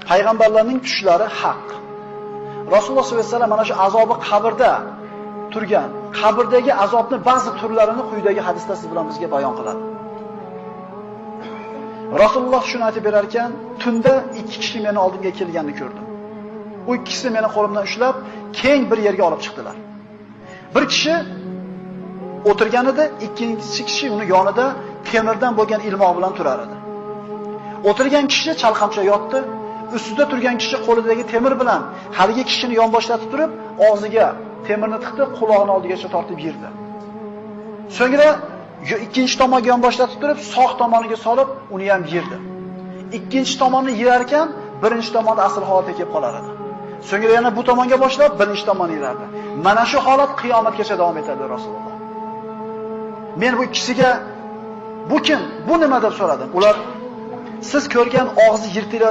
payg'ambarlarning tushlari haq. Rasululloh sollallohu alayhi vasallam mana shu azobi qabrda turgan, qabrdagi azobning ba'zi turlarini quyidagi hadisda siz bilan bizga bayon qiladi. Rasululloh shuni aytib berar ekan, tunda 2 kishi meni oldimga kelganini ko'rdim. U ikkisi meni qo'limdan ushlab, keng bir yerga olib chiqdilar. Bir kishi o'tirgan edi, ikkinchi kishi uni yonida temirdan bo'lgan ilmoq bilan turar edi. O'tirgan kishi chalqamcha yotdi, ustida turgan kishi qo'lidagi temir bilan haligi kishini yonboshlatib turib, og'ziga temirni tiqdi, quloqni oldigacha tortib yirdi. So'ngra ikkinchi tomonga yonboshlatib turib, sog' tomoniga solib, uni ham yirdi. Ikkinchi tomonni yirar ekan, birinchi tomonda asl holatga kelib qolar edi. So'ngra yana bu tomonga boshlab, birinchi tomonni yirardi. Mana shu holat qiyomatgacha davom etadi Rasululloh. Men bu ikkisiga bu kim? Bu nima deb so'radim. Ular siz ko'rgan og'zi yirtilayotgan